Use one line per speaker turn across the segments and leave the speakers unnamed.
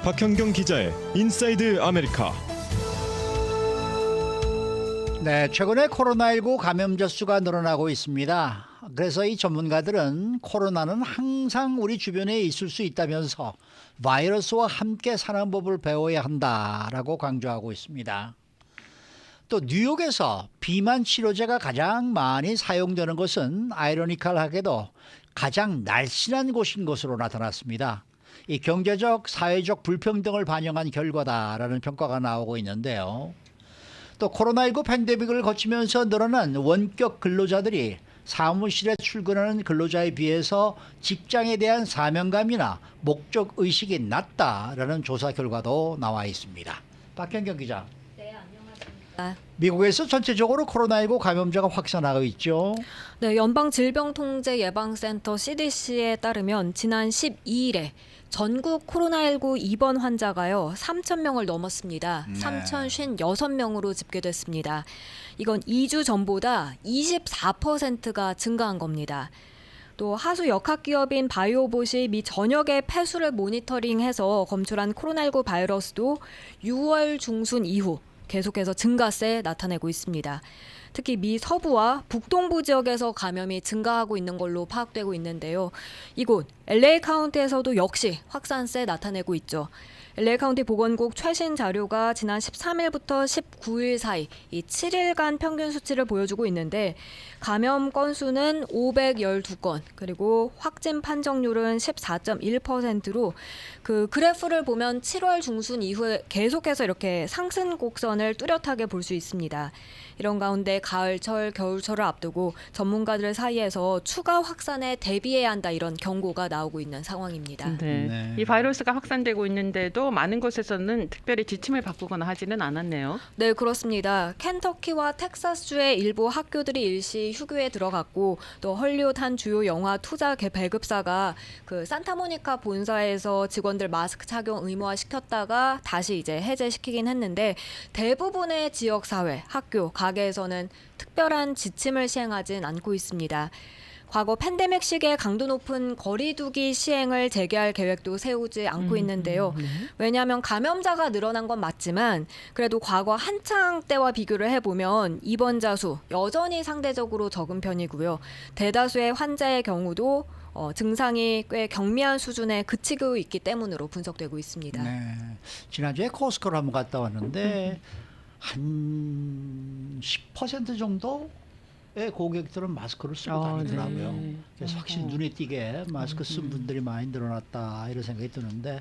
박현경 기자의 인사이드 아메리카.
네, 최근에 코로나19 감염자 수가 늘어나고 있습니다. 그래서 이 전문가들은 코로나는 항상 우리 주변에 있을 수 있다면서 바이러스와 함께 사는 법을 배워야 한다라고 강조하고 있습니다. 또 뉴욕에서 비만 치료제가 가장 많이 사용되는 것은 아이러니컬하게도 가장 날씬한 곳인 것으로 나타났습니다. 이 경제적, 사회적 불평등을 반영한 결과다라는 평가가 나오고 있는데요. 또 코로나19 팬데믹을 거치면서 늘어난 원격 근로자들이 사무실에 출근하는 근로자에 비해서 직장에 대한 사명감이나 목적의식이 낮다라는 조사 결과도 나와 있습니다. 박현경 기자.
네, 안녕하십니까.
미국에서 전체적으로 코로나19 감염자가 확산하고 있죠.
네, 연방질병통제예방센터 CDC에 따르면 지난 12일에 전국 코로나19 입원 환자가요 3,000명을 넘었습니다.
네.
3,056명으로 집계됐습니다. 이건 2주 전보다 24%가 증가한 겁니다. 또 하수 역학기업인 바이오봇이 미 전역의 폐수를 모니터링해서 검출한 코로나19 바이러스도 6월 중순 이후 계속해서 증가세 나타내고 있습니다. 특히 미 서부와 북동부 지역에서 감염이 증가하고 있는 걸로 파악되고 있는데요. 이곳 LA 카운티에서도 역시 확산세 나타내고 있죠. LA 카운티 보건국 최신 자료가 지난 13일부터 19일 사이 이 7일간 평균 수치를 보여주고 있는데 감염 건수는 512건 그리고 확진 판정률은 14.1%로 그 그래프를 보면 7월 중순 이후에 계속해서 이렇게 상승 곡선을 뚜렷하게 볼 수 있습니다. 이런 가운데 가을철, 겨울철을 앞두고 전문가들 사이에서 추가 확산에 대비해야 한다 이런 경고가 나오고 있는 상황입니다.
네. 이 바이러스가 확산되고 있는데도 많은 곳에서는 특별히 지침을 바꾸거나 하지는 않았네요.
네, 그렇습니다. 켄터키와 텍사스주의 일부 학교들이 일시 휴교에 들어갔고 또 헐리우드 한 주요 영화 투자 배급사가 그 산타모니카 본사에서 직원들 마스크 착용 의무화 시켰다가 다시 이제 해제시키긴 했는데 대부분의 지역 사회, 학교, 가게에서는 특별한 지침을 시행하진 않고 있습니다. 과거 팬데믹 시기에 강도 높은 거리두기 시행을 재개할 계획도 세우지 않고 있는데요. 왜냐하면 감염자가 늘어난 건 맞지만 그래도 과거 한창 때와 비교를 해보면 입원자 수 여전히 상대적으로 적은 편이고요. 대다수의 환자의 경우도 증상이 꽤 경미한 수준에 그치고 있기 때문으로 분석되고 있습니다.
네. 지난주에 코스코를 한번 갔다 왔는데 한 10% 정도의 고객들은 마스크를 쓰고 다니더라고요.
네.
그래서 확실히 눈에 띄게 마스크 쓴 분들이 많이 늘어났다 이런 생각이 드는데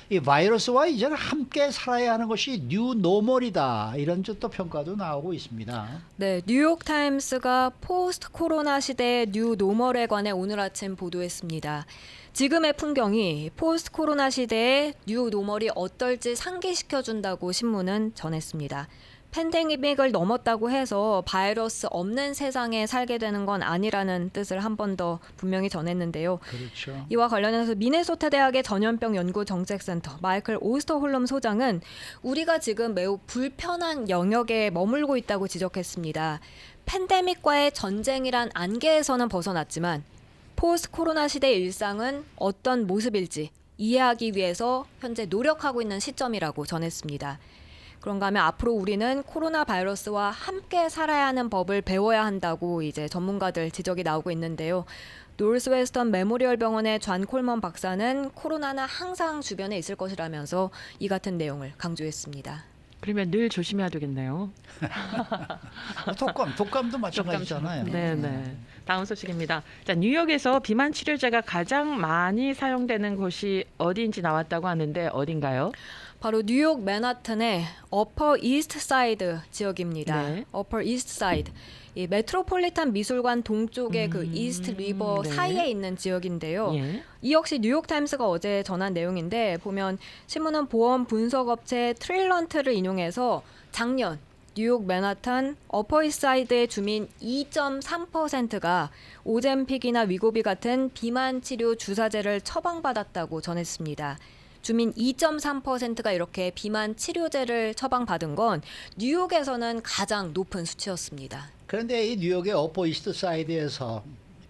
이 바이러스와 이제는 함께 살아야 하는 것이 뉴 노멀이다 이런 또 평가도 나오고 있습니다.
네, 뉴욕타임스가 포스트 코로나 시대의 뉴 노멀에 관해 오늘 아침 보도했습니다. 지금의 풍경이 포스트 코로나 시대의 뉴 노멀이 어떨지 상기시켜준다고 신문은 전했습니다. 팬데믹을 넘었다고 해서 바이러스 없는 세상에 살게 되는 건 아니라는 뜻을 한 번 더 분명히 전했는데요.
그렇죠.
이와 관련해서 미네소타 대학의 전염병 연구 정책센터 마이클 오스터홀럼 소장은 우리가 지금 매우 불편한 영역에 머물고 있다고 지적했습니다. 팬데믹과의 전쟁이란 안개에서는 벗어났지만 포스트 코로나 시대의 일상은 어떤 모습일지 이해하기 위해서 현재 노력하고 있는 시점이라고 전했습니다. 그런가 하면 앞으로 우리는 코로나 바이러스와 함께 살아야 하는 법을 배워야 한다고 이제 전문가들 지적이 나오고 있는데요. 노스웨스턴 메모리얼 병원의 존 콜먼 박사는 코로나는 항상 주변에 있을 것이라면서 이 같은 내용을 강조했습니다.
그러면 늘 조심해야 되겠네요.
독감도 마찬가지잖아요.
네. 다음 소식입니다. 자, 뉴욕에서 비만 치료제가 가장 많이 사용되는 곳이 어디인지 나왔다고 하는데 어딘가요?
바로 뉴욕 맨하튼의 어퍼 이스트 사이드 지역입니다.
네.
어퍼 이스트 사이드. 이 메트로폴리탄 미술관 동쪽의 그 이스트 리버
네.
사이에 있는 지역인데요.
예.
이 역시 뉴욕타임스가 어제 전한 내용인데 보면 신문은 보험 분석업체 트릴런트를 인용해서 작년 뉴욕 맨하탄 어퍼이스사이드의 주민 2.3%가 오젬픽이나 위고비 같은 비만 치료 주사제를 처방받았다고 전했습니다. 주민 2.3%가 이렇게 비만 치료제를 처방받은 건 뉴욕에서는 가장 높은 수치였습니다.
그런데 이 뉴욕의 어퍼 이스트 사이드에서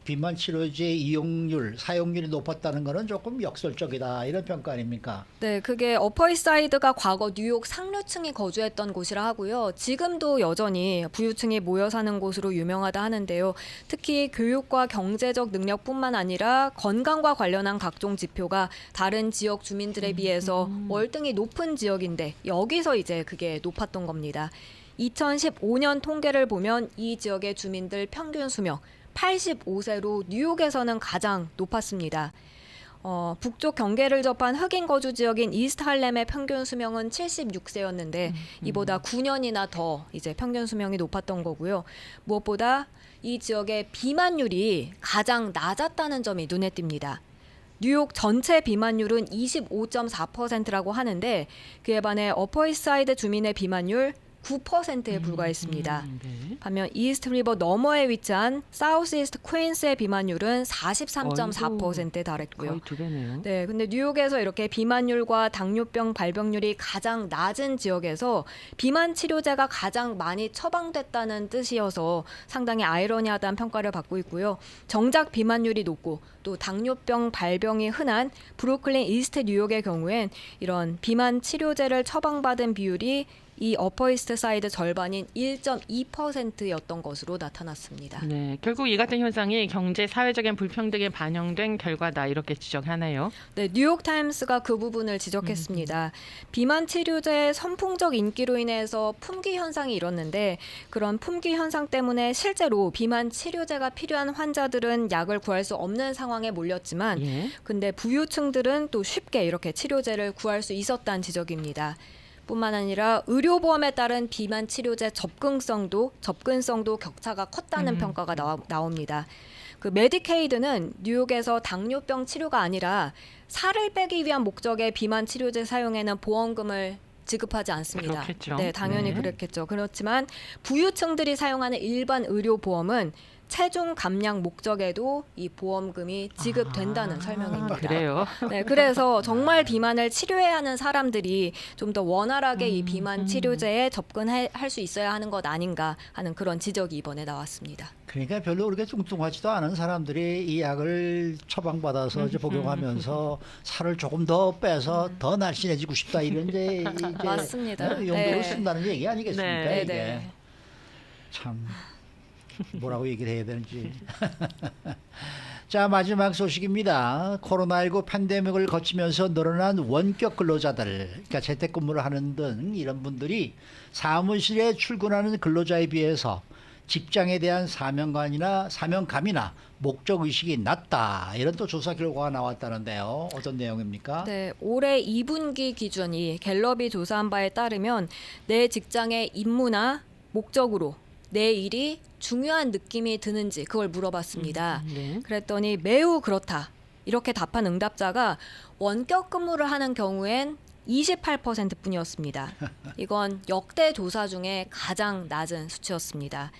비만 치료제 이용률, 사용률이 높았다는 것은 조금 역설적이다 이런 평가 아닙니까?
네, 그게 어퍼이사이드가 과거 뉴욕 상류층이 거주했던 곳이라 하고요. 지금도 여전히 부유층이 모여 사는 곳으로 유명하다 하는데요. 특히 교육과 경제적 능력뿐만 아니라 건강과 관련한 각종 지표가 다른 지역 주민들에 비해서 월등히 높은 지역인데 여기서 이제 그게 높았던 겁니다. 2015년 통계를 보면 이 지역의 주민들 평균 수명 85세로 뉴욕에서는 가장 높았습니다. 북쪽 경계를 접한 흑인 거주 지역인 이스트 할렘의 평균 수명은 76세였는데 이보다 9년이나 더 이제 평균 수명이 높았던 거고요. 무엇보다 이 지역의 비만율이 가장 낮았다는 점이 눈에 띕니다. 뉴욕 전체 비만율은 25.4%라고 하는데 그에 반해 어퍼이스사이드 주민의 비만율 9%에 불과했습니다.
네.
반면 이스트 리버 너머에 위치한 사우스 이스트 퀸스의 비만율은 43.4%에 달했고요.
거의 2배네요.
네, 근데 뉴욕에서 이렇게 비만율과 당뇨병 발병률이 가장 낮은 지역에서 비만 치료제가 가장 많이 처방됐다는 뜻이어서 상당히 아이러니하다는 평가를 받고 있고요. 정작 비만율이 높고 또 당뇨병 발병이 흔한 브루클린 이스트 뉴욕의 경우엔 이런 비만 치료제를 처방받은 비율이 이 어퍼이스트 사이드 절반인 1.2%였던 것으로 나타났습니다.
네, 결국 이 같은 현상이 경제 사회적인 불평등에 반영된 결과다 이렇게 지적하네요.
네, 뉴욕타임스가 그 부분을 지적했습니다. 비만 치료제의 선풍적 인기로 인해서 품귀 현상이 일었는데 그런 품귀 현상 때문에 실제로 비만 치료제가 필요한 환자들은 약을 구할 수 없는 상황에 몰렸지만
예.
근데 부유층들은 또 쉽게 이렇게 치료제를 구할 수 있었다는 지적입니다. 뿐만 아니라 의료보험에 따른 비만 치료제 접근성도 격차가 컸다는 평가가 나옵니다. 그 메디케이드는 뉴욕에서 당뇨병 치료가 아니라 살을 빼기 위한 목적의 비만 치료제 사용에는 보험금을 지급하지 않습니다.
그렇겠죠.
네, 당연히
네.
그렇겠죠. 그렇지만 부유층들이 사용하는 일반 의료보험은 체중 감량 목적에도 이 보험금이 지급된다는 설명입니다.
그래요.
네, 그래서 정말 비만을 치료해야 하는 사람들이 좀 더 원활하게 이 비만 치료제에 접근할 수 있어야 하는 것 아닌가 하는 그런 지적이 이번에 나왔습니다.
그러니까 별로 그렇게 뚱뚱하지도 않은 사람들이 이 약을 처방받아서 이제 복용하면서 살을 조금 더 빼서 더 날씬해지고 싶다 이런 이제
맞습니다.
용도로
네.
쓴다는 얘기 아니겠습니까?
네,
이게
네.
참 뭐라고 얘기를 해야 되는지. 자, 마지막 소식입니다. 코로나19 팬데믹을 거치면서 늘어난 원격 근로자들, 그러니까 재택근무를 하는 등 이런 분들이 사무실에 출근하는 근로자에 비해서 직장에 대한 사명감이나 목적의식이 낮다. 이런 또 조사 결과가 나왔다는데요. 어떤 내용입니까?
네, 올해 2분기 기준 이 갤럽이 조사한 바에 따르면 내 직장의 임무나 목적으로 내 일이 중요한 느낌이 드는지 그걸 물어봤습니다.
네.
그랬더니 매우 그렇다. 이렇게 답한 응답자가 원격 근무를 하는 경우엔 28%뿐이었습니다. 이건 역대 조사 중에 가장 낮은 수치였습니다.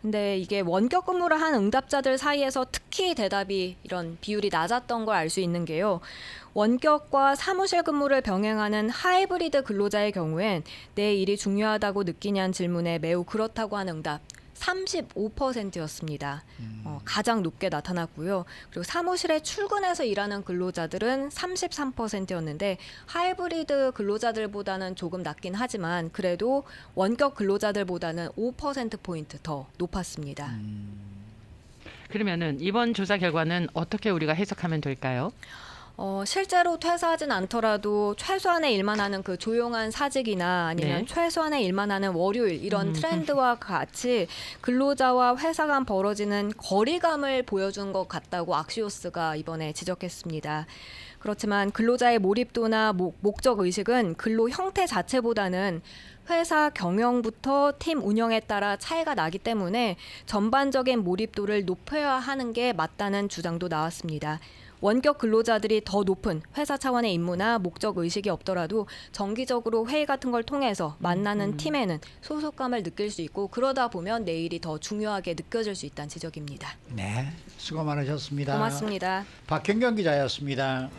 근데 이게 원격 근무를 한 응답자들 사이에서 특히 대답이 이런 비율이 낮았던 걸 알 수 있는 게요. 원격과 사무실 근무를 병행하는 하이브리드 근로자의 경우엔 내 일이 중요하다고 느끼냐는 질문에 매우 그렇다고 한 응답 35%였습니다. 가장 높게 나타났고요. 그리고 사무실에 출근해서 일하는 근로자들은 33%였는데 하이브리드 근로자들보다는 조금 낮긴 하지만 그래도 원격 근로자들보다는 5%포인트 더 높았습니다.
그러면은 이번 조사 결과는 어떻게 우리가 해석하면 될까요?
실제로 퇴사하진 않더라도 최소한의 일만 하는 그 조용한 사직이나 아니면
네.
최소한의 일만 하는 월요일 이런 트렌드와 같이 근로자와 회사 간 벌어지는 거리감을 보여준 것 같다고 악시오스가 이번에 지적했습니다. 그렇지만 근로자의 몰입도나 목적 의식은 근로 형태 자체보다는 회사 경영부터 팀 운영에 따라 차이가 나기 때문에 전반적인 몰입도를 높여야 하는 게 맞다는 주장도 나왔습니다. 원격 근로자들이 더 높은 회사 차원의 임무나 목적 의식이 없더라도 정기적으로 회의 같은 걸 통해서 만나는 팀에는 소속감을 느낄 수 있고 그러다 보면 내일이 더 중요하게 느껴질 수 있다는 지적입니다.
네, 수고 많으셨습니다.
고맙습니다.
박현경 기자였습니다.